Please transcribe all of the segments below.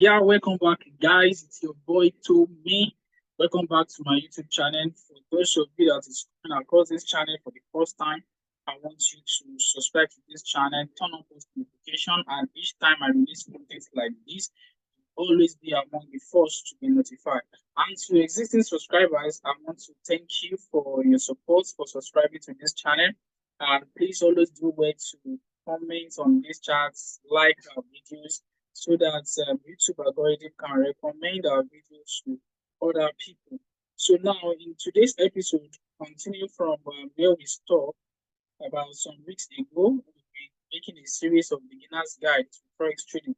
Yeah, welcome back, guys. It's your boy Me. Welcome back to my YouTube channel. For those of you that is coming across this channel for the first time, I want you to subscribe to this channel, turn on post notification, and each time I release content like this, always be among the first to be notified. And to existing subscribers, I want to thank you for your support for subscribing to this channel. And please always do well to comment on these chats, like our videos, so that YouTube algorithm can recommend our videos to other people. So now in today's episode, continue from where we stopped about some weeks ago, we'll be making a series of beginner's guide to forex trading.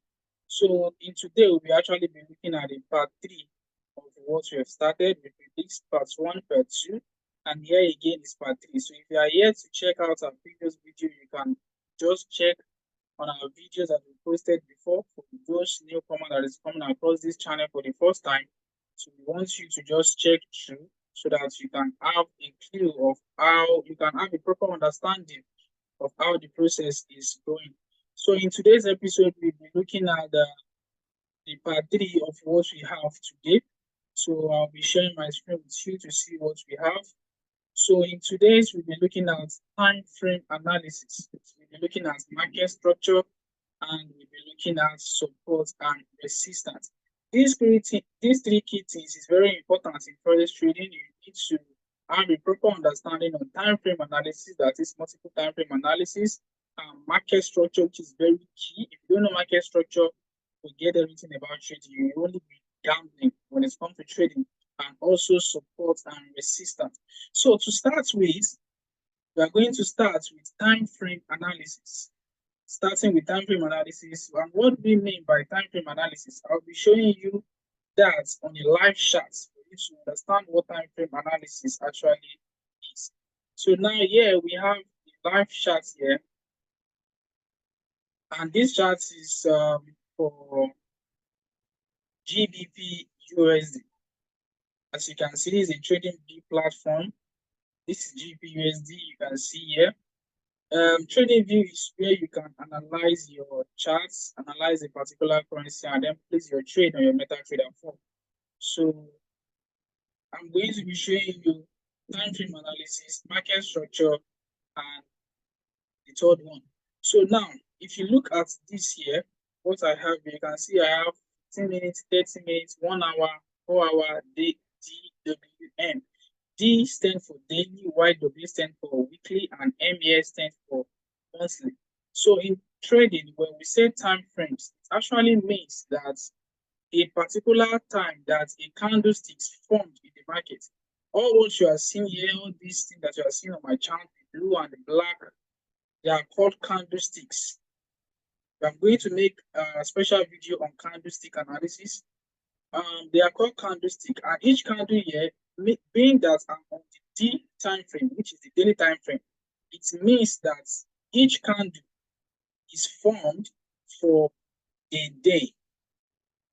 So in today, we'll be actually be looking at the part 3 of what we have started. We released part 1, part 2, and here again is part 3. So if you are here to check out our previous video, you can just check on our videos that we posted before. For those newcomers that is coming across this channel for the first time, so we want you to just check through so that you can have a clue of how you can have a proper understanding of how the process is going. So in today's episode, we'll be looking at the part 3 of what we have today. So I'll be sharing my screen with you to see what we have. So in today's, we'll be looking at time frame analysis. We'll be looking at market structure, and we'll be looking at support and resistance. These three key things is very important in forex trading. You need to have a proper understanding on time frame analysis, that is multiple time frame analysis, and market structure, which is very key. If you don't know market structure, forget everything about trading. You will only be gambling when it comes to trading, and also support and resistance. So to start with, we are going to start with time frame analysis. Starting with time frame analysis, and what we mean by time frame analysis, I'll be showing you that on a live chart for you to understand what time frame analysis actually is. So now here we have the live chart here, and this chart is for GBP USD. As you can see, it's a trading view platform. This is GBP USD, you can see here. Trading view is where you can analyze your charts, analyze a particular currency, and then place your trade on your MetaTrader 4. So I'm going to be showing you time frame analysis, market structure, and the third one. So now, if you look at this here, what I have, you can see I have 15 minutes, 30 minutes, 1 hour, 4 hour, DWM. D stands for daily, YW stands for weekly, and MES stands for monthly. So in trading, when we say time frames, it actually means that a particular time that a candlestick is formed in the market. All what you are seeing here, all these things that you are seeing on my chart, the blue and the black, they are called candlesticks. I'm going to make a special video on candlestick analysis. They are called candlestick, and each candle here, being that I'm on the D time frame, which is the daily time frame, it means that each candle is formed for a day.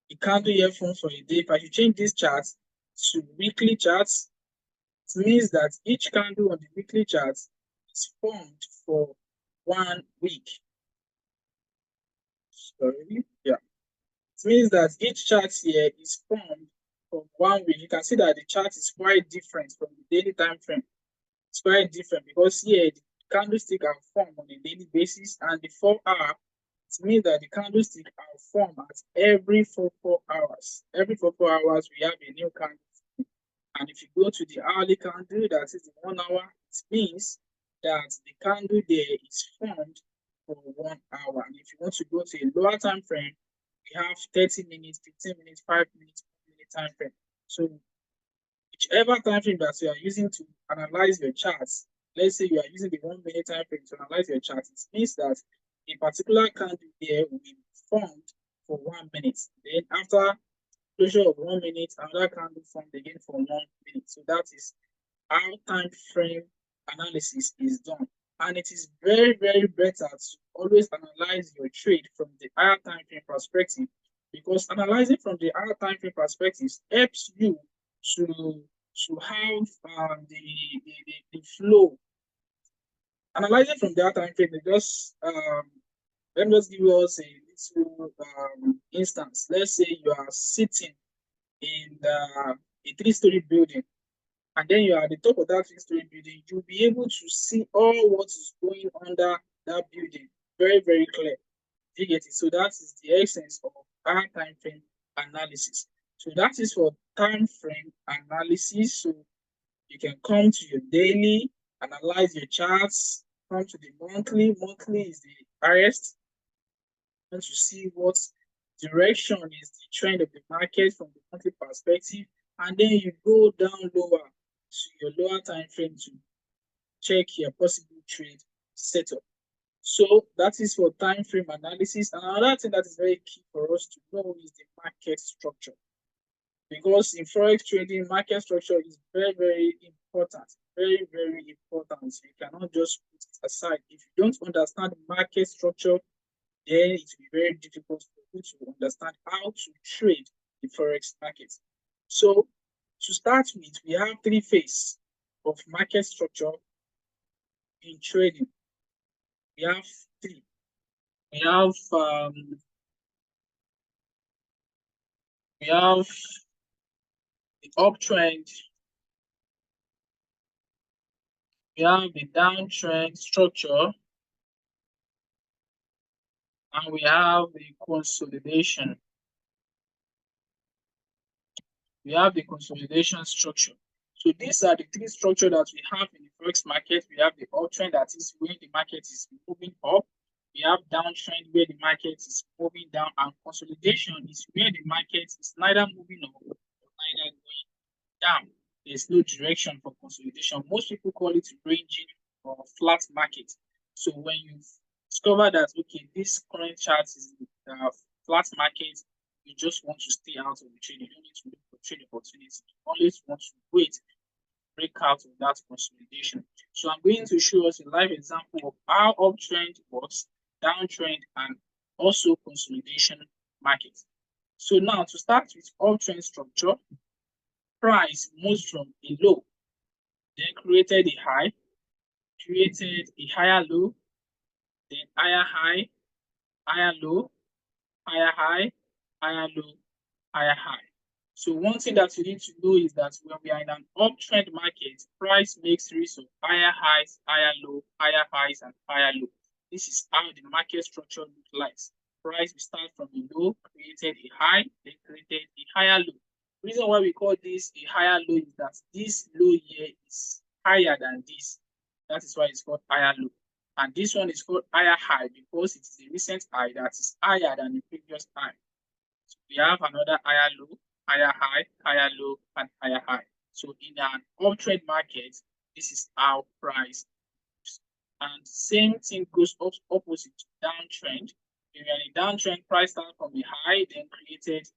The candle here forms for a day. If I should change this chart to weekly charts, it means that each candle on the weekly chart is formed for 1 week. Sorry, yeah. It means that each chart here is formed for 1 week. You can see that the chart is quite different from the daily time frame. It's quite different because here the candlestick are formed on a daily basis, and the 4 hour, it means that the candlestick are formed at every 4 hours. Every 4 hours we have a new candlestick. And if you go to the hourly candle, that is the 1 hour, it means that the candle there is formed for 1 hour. And if you want to go to a lower time frame, we have 30 minutes, 15 minutes, 5 minutes, 1 minute time frame. So whichever time frame that you are using to analyze your charts, let's say you are using the 1 minute time frame to analyze your chart, it means that a particular candle there will be formed for 1 minute. Then after closure of 1 minute, another candle formed again for 1 minute. So that is how time frame analysis is done. And it is very, very better to always analyze your trade from the higher time frame perspective, because analyzing from the higher time frame perspective helps you to have the flow. Analyzing from the higher time frame, just let me just give us a into instance. Let's say you are sitting in a 3-story building, and then you are at the top of that 3-story building. You'll be able to see all what is going under that building very, very clear. You get it? So that is the essence of our time frame analysis. So that is for time frame analysis. So you can come to your daily, analyze your charts, come to the monthly. Monthly is the highest. Want to see what direction is the trend of the market from the monthly perspective, and then you go down lower to your lower time frame to check your possible trade setup. So that is for time frame analysis. And another thing that is very key for us to know is the market structure. Because in forex trading, market structure is very, very important. Very, very important. You cannot just put it aside. If you don't understand market structure, then it will be very difficult for you to understand how to trade the forex market. So to start with, we have 3 phases of market structure in trading. We have 3. We have the uptrend, we have the downtrend structure, and we have the consolidation. We have the consolidation structure. So these are the 3 structures that we have in the forex market. We have the uptrend, that is when the market is moving up. We have downtrend where the market is moving down, and consolidation is where the market is neither moving up or neither going down. There's no direction for consolidation. Most people call it ranging or flat market. So when you discover that, okay, this current chart is flat market, you just want to stay out of the trade. You don't need to look for trade opportunity. You always want to wait, break out of that consolidation. So I'm going to show us a live example of how uptrend works, downtrend, and also consolidation market. So now to start with uptrend structure, price moves from a low, then created a high, created a higher low, then higher high, higher low, higher high, higher low, higher high. So one thing that you need to know is that when we are in an uptrend market, price makes series of higher highs, higher low, higher highs, and higher low. This is how the market structure looks like. Price will start from a low, created a high, then created a higher low. The reason why we call this a higher low is that this low here is higher than this. That is why it's called higher low. And this one is called higher high because it is a recent high that is higher than the previous high. So we have another higher low, higher high, higher low, and higher high. So in an uptrend market, this is how price moves. And same thing goes opposite to downtrend. When we are in a downtrend, price starts from a high, then created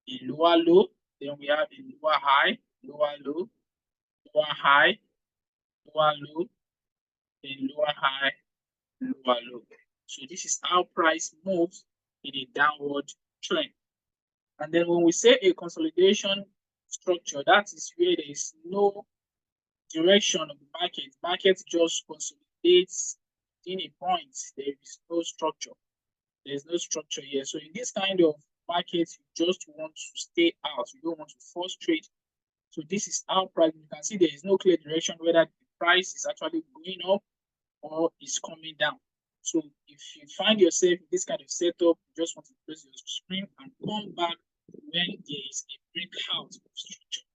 a lower low, then we have a lower high, lower low, lower high, lower low, then lower high, lower low. So this is how price moves in a downward trend. And then when we say a consolidation structure, that is where there is no direction of the market. Market just consolidates in a point. There is no structure. There is no structure here. So in this kind of market, you just want to stay out. You don't want to force trade. So this is how price. You can see there is no clear direction whether the price is actually going up or is coming down. So if you find yourself in this kind of setup, you just want to close your screen and come back when there is a breakout of structure.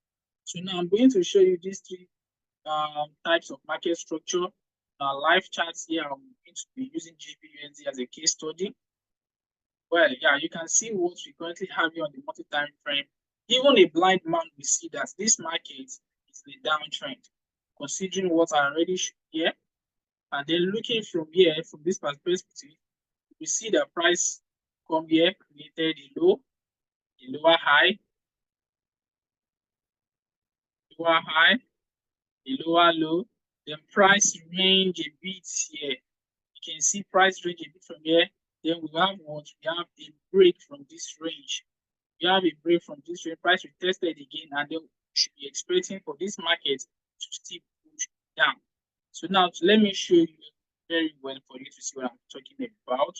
So now I'm going to show you these 3 types of market structure. Live charts here, I'm going to be using GBUSD as a case study. Well, yeah, you can see what we currently have here on the multi-time frame. Even a blind man will see that this market is a downtrend, considering what I already showed here. And then looking from here, from this perspective, we see the price come here, created a low, a lower high, lower high, a lower low, then price range a bit here. You can see price range a bit from here. Then we have what? We have a break from this range. We have a break from this range. Price retested again, and then we should be expecting for this market to still push down. So now let me show you very well for you to see what I'm talking about.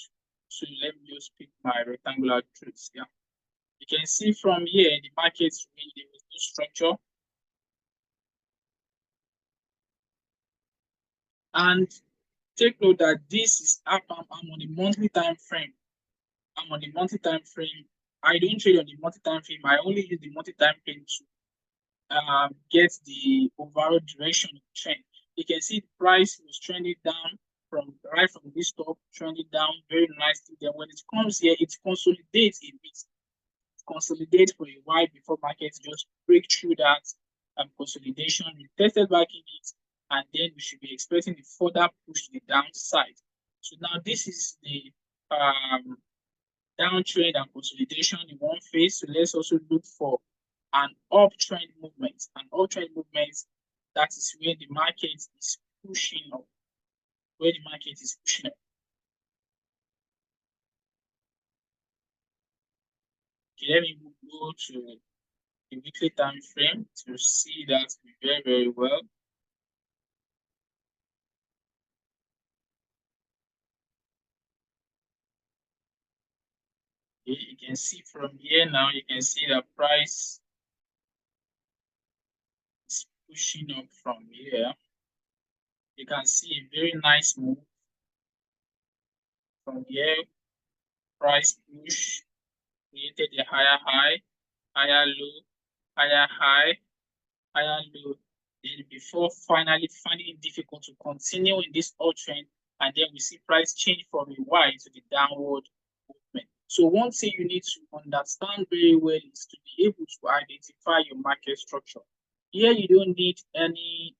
So let me just pick my rectangular trace here. You can see from here the market really there was no structure. And take note that this is up. I'm on the monthly time frame. I'm on the monthly time frame. I don't trade on the monthly time frame. I only use the monthly time frame to get the overall direction of the trend. You can see the price was trending down right from this top, trending down very nicely. Then when it comes here, it consolidates a bit, consolidate for a while before markets just break through that consolidation. We tested back in it, and then we should be expecting the further push to the downside. So now this is the downtrend and consolidation in one phase. So let's also look for an uptrend movement. An uptrend movement, that is where the market is pushing up. Where the market is pushing up. Okay, let me go to the weekly time frame to see that very, very well. Okay, you can see from here now, you can see the price is pushing up from here. You can see a very nice move from here. Price push, created a higher high, higher low, higher high, higher low, then before finally finding it difficult to continue in this uptrend, and then we see price change from a Y to the downward movement. So one thing you need to understand very well is to be able to identify your market structure. Here you don't need any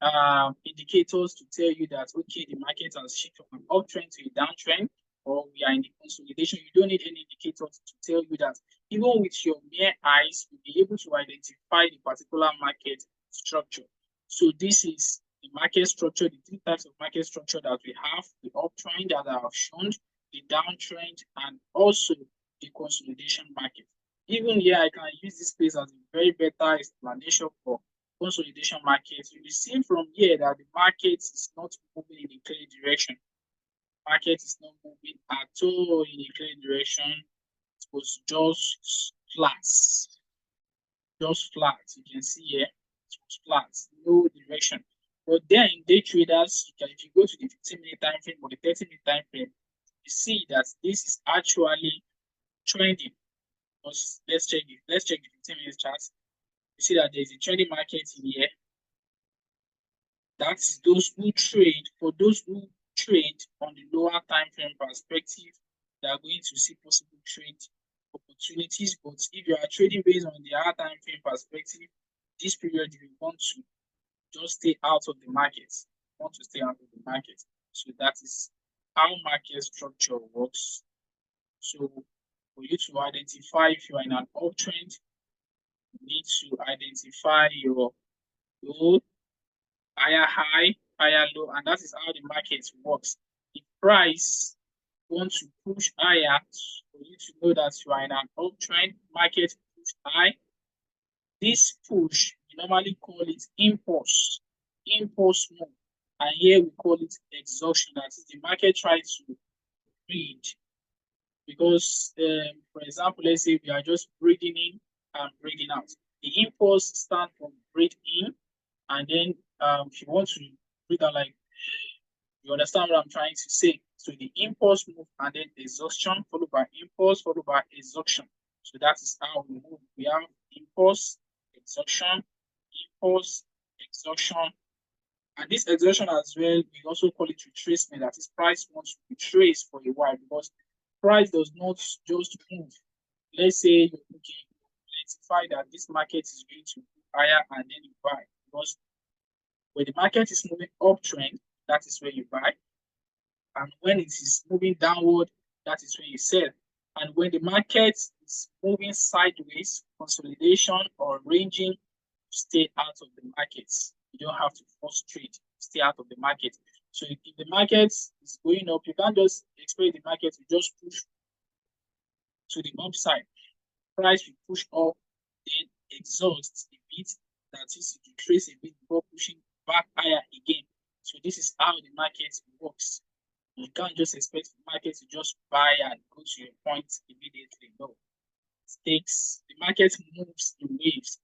indicators to tell you that, okay, the market has shifted from an uptrend to a downtrend, or we are in the consolidation. You don't need any indicators to tell you that. Even with your mere eyes, you'll be able to identify the particular market structure. So this is the market structure, the three types of market structure that we have: the uptrend that I have shown, the downtrend, and also the consolidation market. Even here, I can use this place as a very better explanation for consolidation market. You will see from here that the market is not moving in a clear direction. Market is not moving at all in a clear direction. It was just flat. Just flat. You can see here, it was flat, no direction. But then day traders, if you go to the 15-minute time frame or the 30-minute time frame, you see that this is actually trending. Let's check it. Let's check the 15-minute chart. You see that there's a trending market in here. That is those who trade. For those who trade on the lower time frame perspective, they are going to see possible trade opportunities. But if you are trading based on the higher time frame perspective, this period you want to just stay out of the market. You want to stay out of the market. So that is how market structure works. So for you to identify if you are in an uptrend, you need to identify your low, higher high, higher low, and that is how the market works. The price wants to push higher for you to know that you are in an uptrend. Market push high. This push, we normally call it impulse move, and here we call it exhaustion. That is, the market tries to read, because for example, let's say we are just breathing in and breathing out. The impulse stands for breathe in, and then if you want to breathe out, like, you understand what I'm trying to say. So the impulse move, and then exhaustion, followed by impulse, followed by exhaustion. So that is how we move. We have impulse, exhaustion, impulse, exhaustion. And this exhaustion as well, we also call it retracement. That is, price wants to retrace for a while, because price does not just move. Let's say you identify that this market is going to move higher, and then you buy. Because when the market is moving uptrend, that is where you buy. And when it is moving downward, that is when you sell. And when the market is moving sideways, consolidation or ranging, stay out of the markets. You don't have to force trade, stay out of the market. So if the market is going up, you can't just expect the market to just push to the upside. Price will push up, then exhaust a bit, that is, to trace a bit before pushing back higher again. So this is how the market works. You can't just expect the market to just buy and go to your point immediately. No, the market moves in waves.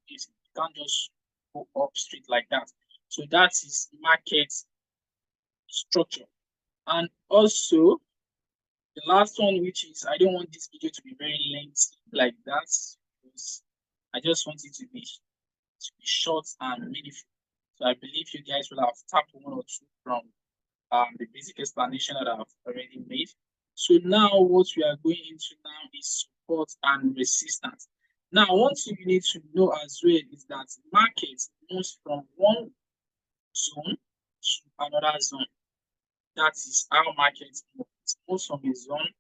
You can't just go up straight like that. So that is market structure. And also the last one, which is, I don't want this video to be very lengthy like that, because I just want it to be short and meaningful. So I believe you guys will have tapped one or two from the basic explanation that I've already made. So now what we are going into now is support and resistance. Now, one thing you need to know as well is that market moves from one zone to another zone. That is how market moves. It moves from a zone,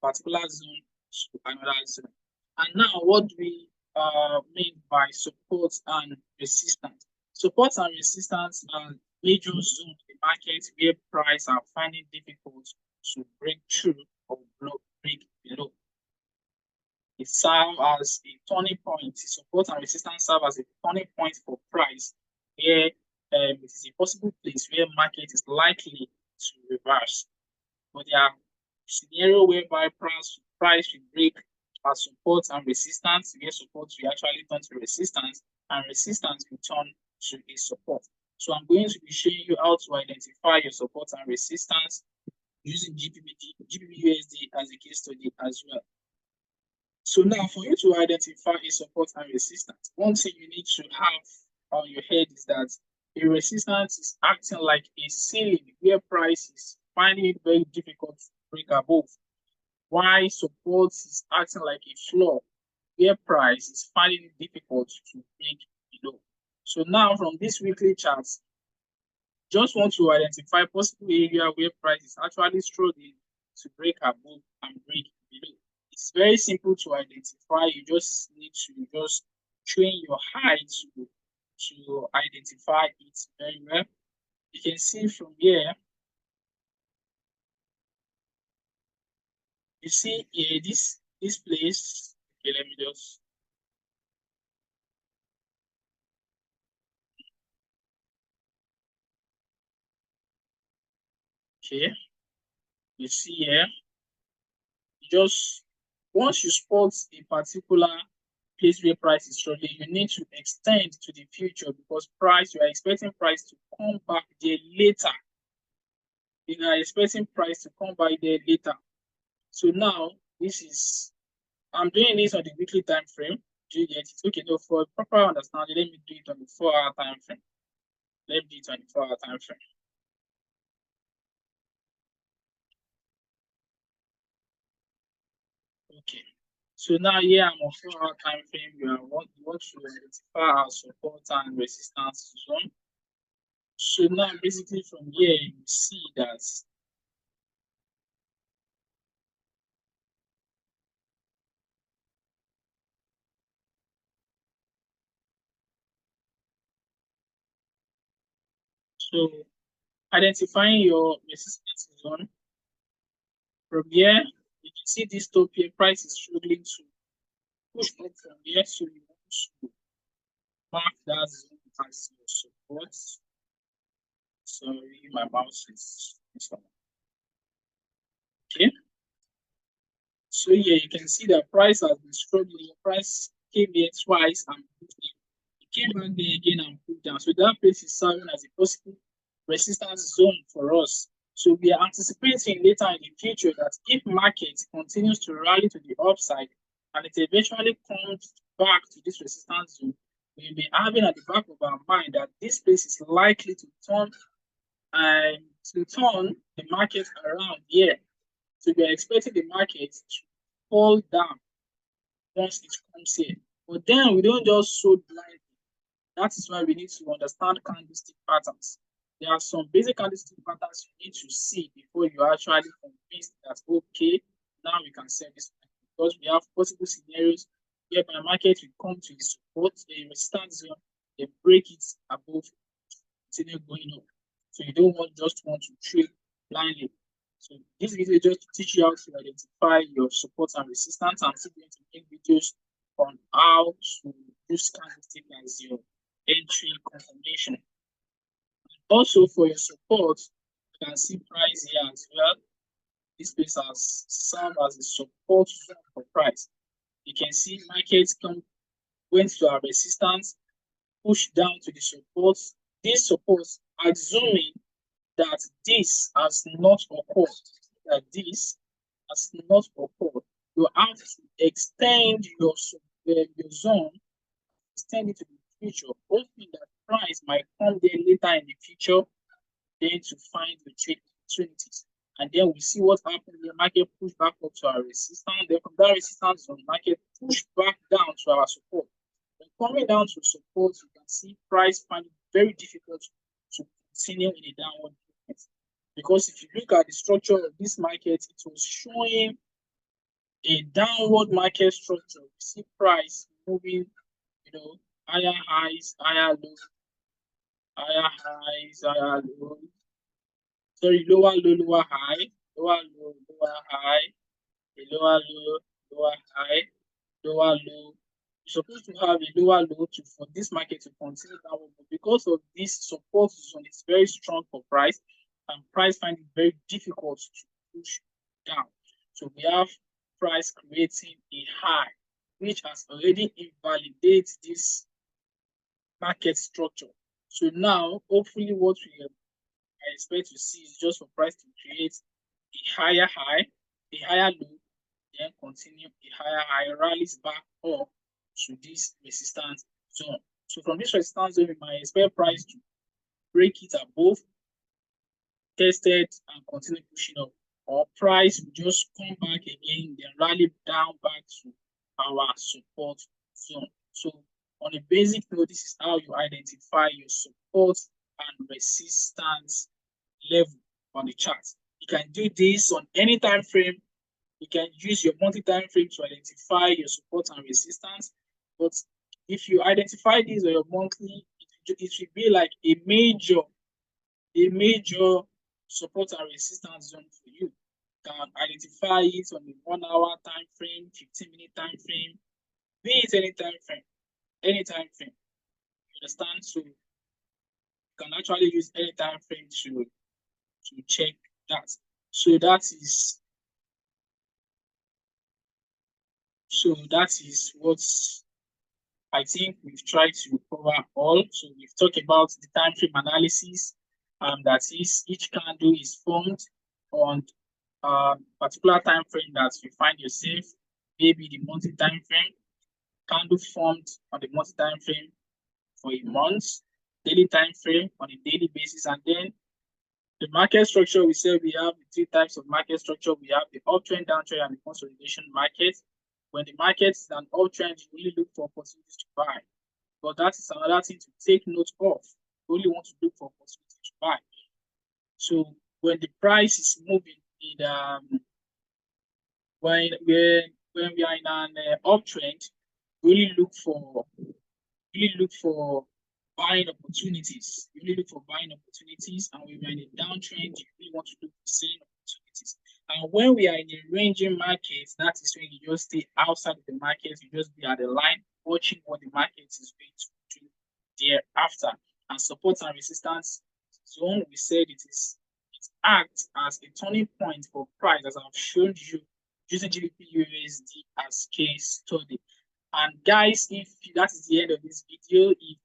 particular zone, to another zone. And now, what do we mean by support and resistance? Support and resistance are major zones in the market where prices are finding difficult to break through or break below. It serves as a turning point. Support and resistance serve as a turning point for price, where it is a possible place where market is likely to reverse. But there are scenarios whereby price will break at support and resistance, where support will actually turn to resistance, and resistance will turn to a support. So I'm going to be showing you how to identify your support and resistance using GBP/USD as a case study as well. So now, for you to identify a support and resistance, one thing you need to have on your head is that a resistance is acting like a ceiling where price is finding it very difficult to break above, while support is acting like a floor where price is finding it difficult to break below. So now, from this weekly chart, just want to identify possible area where price is actually struggling to break above and break below. It's very simple to identify. You just need to just train your eye to identify it very well. You can see from here, you see here this place. Okay, let me just. Okay, you see here, just once you spot a particular place where price is struggling, you need to extend to the future, because you are expecting price to come back there later. You are expecting price to come back there later. So now I'm doing this on the weekly time frame. Do you get it? Okay, no, for proper understanding, let me do it on the 4-hour time frame. Let me do it on the 4-hour time frame. Okay. So now here I'm on 4-hour time frame. You want to identify our support and resistance zone. So now basically from here you see that so identifying your resistance zone, from here you can see this top here, price is struggling to push up from here, so you want to mark that zone as your support. Sorry, my mouse is okay. So here you can see that price has been struggling. Price came here twice and pulled down. It came back there again and pulled down. So that place is serving as a possible resistance zone for us. So we are anticipating later in the future that if market continues to rally to the upside and it eventually comes back to this resistance zone, we'll be having at the back of our mind that this place is likely to turn the market around here. So we are expecting the market to fall down once it comes here. But then we don't just sow blindly. That is why we need to understand candlestick patterns. There are some basic candlestick patterns you need to see before you are actually convinced that, okay, now we can sell this. Because we have possible scenarios whereby market will come to the support, the resistance zone, they break it above, continue going up. So you don't want to trade blindly. So this video just to teach you how to identify your support and resistance. I'm still going to make videos on how to use candlestick as your entry confirmation. Also for your support, You can see price here as well. This place has served as a support zone for price. You can see markets went to our resistance, pushed down to the support. This support, assuming that this has not occurred, you have to extend your zone, extend it to the future, hoping that price might come there later in the future, then to find the trade opportunities. And then we see what happened. The market pushed back up to our resistance. Then from that resistance zone, market pushed back down to our support. When coming down to support, you can see price find it very difficult to continue in a downward movement. Because if you look at the structure of this market, it was showing a downward market structure. We see price moving, higher highs, higher lows, higher highs, higher lows. Sorry, lower low, lower high, lower low, lower high, a lower low, lower high, lower low. You're supposed to have a lower low for this market to continue downward, but because of this support zone, it's very strong for price, and price find it very difficult to push down. So we have price creating a high, which has already invalidated this market structure. So now, hopefully, what I expect to see is just for price to create a higher high, a higher low, then continue a higher high, rallies back up to this resistance zone. So from this resistance zone, we might expect price to break it above, test it, and continue pushing up. Or price will just come back again, then rally down back to our support zone. So on a basic note, this is how you identify your support and resistance level on the chart. You can do this on any time frame. You can use your monthly time frame to identify your support and resistance. But if you identify this on your monthly, it should be like a major support and resistance zone for you. You can identify it on a 1 hour time frame, 15-minute time frame, be it any time frame. You understand? So you can actually use any time frame to check that. So that is what I think we've tried to cover all. So we've talked about the time frame analysis. That is, each candle is formed on a particular time frame that you find yourself, maybe the monthly time frame, candle formed on the monthly time frame for a month, daily time frame on a daily basis, and then the market structure. We say we have the 3 types of market structure. We have the uptrend, downtrend, and the consolidation market. When the market is an uptrend, you really look for opportunities to buy. But that is another thing to take note of. You only want to look for opportunities to buy. So when the price is moving when we are in an uptrend, really look for buying opportunities. You really look for buying opportunities, and when we're in a downtrend, you really want to look for selling opportunities. And when we are in a ranging market, that is when you just stay outside of the market, you just be at the line, watching what the market is going to do thereafter. And support and resistance zone, we said it acts as a turning point for price, as I've shown you using GBP USD as case study. And guys, if that is the end of this video, if you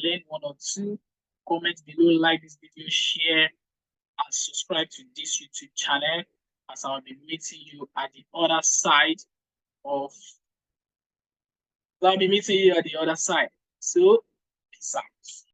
learned 1 or 2, comment below, like this video, share, and subscribe to this YouTube channel, as I'll be meeting you at the other side So, peace out.